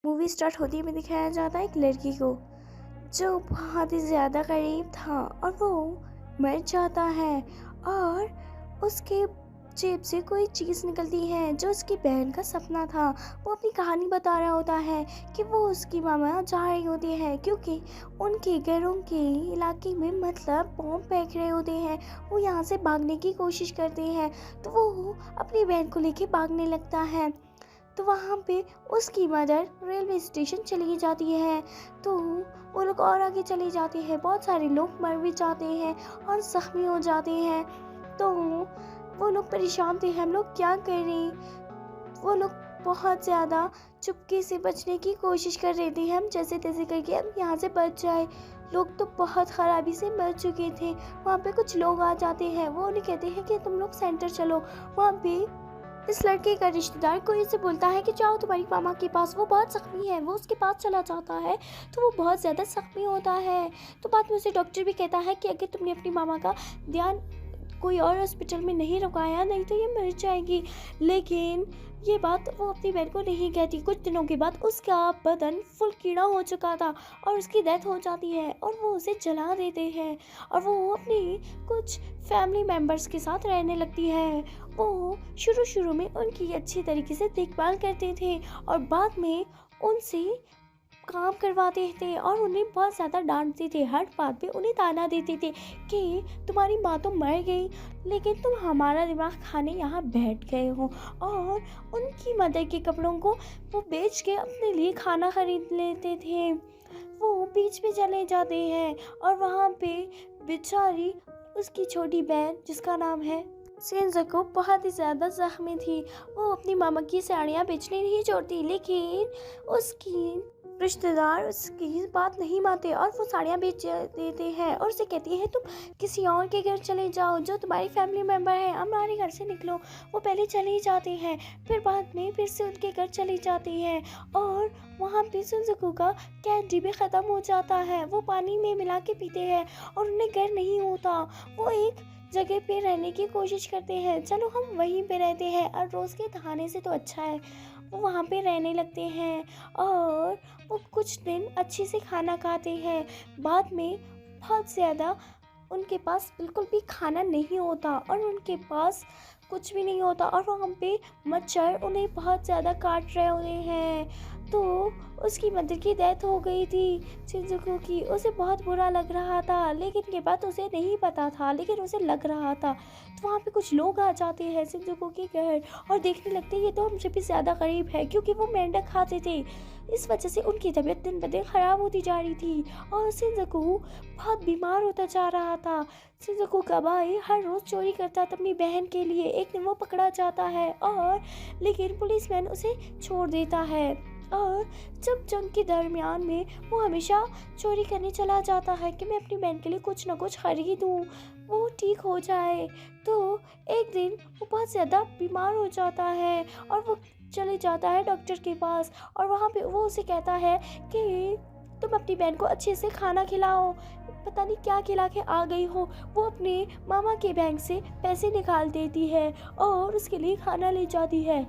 Movie start होते ही दिखाया जाता है एक लड़की को जो बहुत ही ज़्यादा गरीब था और वो मर जाता है और उसके जेब से कोई चीज़ निकलती है जो उसकी बहन का सपना था। वो अपनी कहानी बता रहा होता है कि वो उसकी मामा जा रही होती है क्योंकि उनके घरों के इलाके में मतलब बॉम्ब फेंक रहे होते हैं। वो यहाँ से भागने की कोशिश करते हैं तो वो अपनी बहन को लेके भागने लगता है। तो वहाँ पे उसकी मदर रेलवे स्टेशन चली जाती है तो वो लोग और आगे चले जाते हैं। बहुत सारे लोग मर भी जाते हैं और जख्मी हो जाते हैं। तो वो लोग परेशान थे, हम लोग क्या करें। वो लोग बहुत ज़्यादा चुपके से बचने की कोशिश कर रहे थे, हम जैसे तैसे करके हम यहाँ से बच जाए। लोग तो बहुत ख़राबी से मर चुके थे। वहाँ पे कुछ लोग आ जाते हैं, वो उन्हें कहते हैं कि तुम लोग सेंटर चलो। वहाँ पे इस लड़के का रिश्तेदार कोई से बोलता है कि जाओ तुम्हारी मामा के पास, वो बहुत ज़ख्मी है। वो उसके पास चला जाता है तो वो बहुत ज़्यादा ज़ख्मी होता है। तो बाद में उसे डॉक्टर भी कहता है कि अगर तुमने अपनी मामा का ध्यान कोई और हॉस्पिटल में नहीं रुकाया नहीं तो ये मर जाएगी। लेकिन ये बात वो अपनी बहन को नहीं कहती। कुछ दिनों के बाद उसका बदन फुल कीड़ा हो चुका था और उसकी डेथ हो जाती है और वो उसे जला देते हैं और वो अपनी कुछ फैमिली मेम्बर्स के साथ रहने लगती है। वो शुरू में उनकी अच्छी तरीके से देखभाल करते थे और बाद में उनसे काम करवाते थे और उन्हें बहुत ज़्यादा डांटते थे। हर बात पे उन्हें ताना देते थे कि तुम्हारी माँ तो मर गई लेकिन तुम हमारा दिमाग खाने यहाँ बैठ गए हो। और उनकी मदर के कपड़ों को वो बेच के अपने लिए खाना खरीद लेते थे। वो बीच पे चले जाते हैं और वहाँ पे बेचारी उसकी छोटी बहन जिसका नाम है सेंजको बहुत ही ज़्यादा ज़ख्मी थी। वो अपनी मामा की साड़ियाँ बेचने नहीं छोड़ती लेकिन उसकी रिश्तेदार उसकी बात नहीं मानते और वो साड़ियाँ बेच देते हैं और उसे कहती है तुम किसी और के घर चले जाओ जो तुम्हारी फैमिली मेम्बर है, हमारे घर से निकलो। वो पहले चले ही जाते हैं, फिर बाद में फिर से उनके घर चली जाती हैं और वहाँ पे सुजुको का कैंडी भी ख़त्म हो जाता है। वो पानी में मिला के पीते हैं और उन्हें घर नहीं होता। वो एक जगह पे रहने की कोशिश करते हैं, चलो हम वहीं पे रहते हैं और रोज़ के खाने से तो अच्छा है। वो वहाँ पे रहने लगते हैं और वो कुछ दिन अच्छे से खाना खाते हैं। बाद में बहुत ज़्यादा उनके पास बिल्कुल भी खाना नहीं होता और उनके पास कुछ भी नहीं होता और वहाँ पे मच्छर उन्हें बहुत ज़्यादा काट रहे होते हैं। तो उसकी मदर की डेथ हो गई थी शिजुको की। उसे बहुत बुरा लग रहा था लेकिन ये बात उसे नहीं पता था, लेकिन उसे लग रहा था। तो वहाँ पे कुछ लोग आ जाते हैं शिजुको के घर और देखने लगते हैं ये तो हमसे भी ज़्यादा गरीब है क्योंकि वो मेंढक खाते थे। इस वजह से उनकी तबीयत दिन ब दिन ख़राब होती जा रही थी और शिजुको बहुत बीमार होता जा रहा था। शिजुको का भाई हर रोज़ चोरी करता था अपनी बहन के लिए। एक दिन वो पकड़ा जाता है और लेकिन पुलिसमैन उसे छोड़ देता है और जब जंग के दरमियान में वो हमेशा चोरी करने चला जाता है कि मैं अपनी बहन के लिए कुछ ना कुछ खरीदूँ, वो ठीक हो जाए। तो एक दिन वो बहुत ज़्यादा बीमार हो जाता है और वो चले जाता है डॉक्टर के पास और वहाँ पे वो उसे कहता है कि तुम अपनी बहन को अच्छे से खाना खिलाओ। पता नहीं क्या खिला के आ गई हो। वो अपने मामा के बैंक से पैसे निकाल देती है और उसके लिए खाना ले जाती है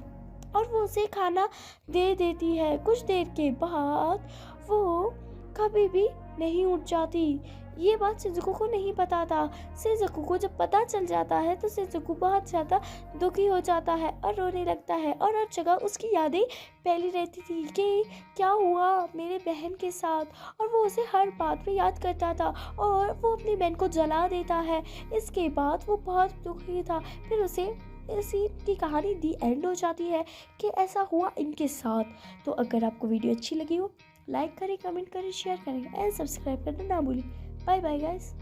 और वो उसे खाना दे देती है। कुछ देर के बाद वो कभी भी नहीं उठ जाती। ये बात शिजुको को नहीं पता था। शिजुको को जब पता चल जाता है तो शिजुको बहुत ज़्यादा दुखी हो जाता है और रोने लगता है और हर जगह उसकी यादें फैली रहती थी कि क्या हुआ मेरे बहन के साथ। और वो उसे हर बात पे याद करता था और वो अपनी बहन को जला देता है। इसके बाद वो बहुत दुखी था। फिर उसे इसी की कहानी दी एंड हो जाती है कि ऐसा हुआ इनके साथ। तो अगर आपको वीडियो अच्छी लगी हो लाइक करें, कमेंट करें, शेयर करें एंड सब्सक्राइब करना ना भूलें। Bye bye guys.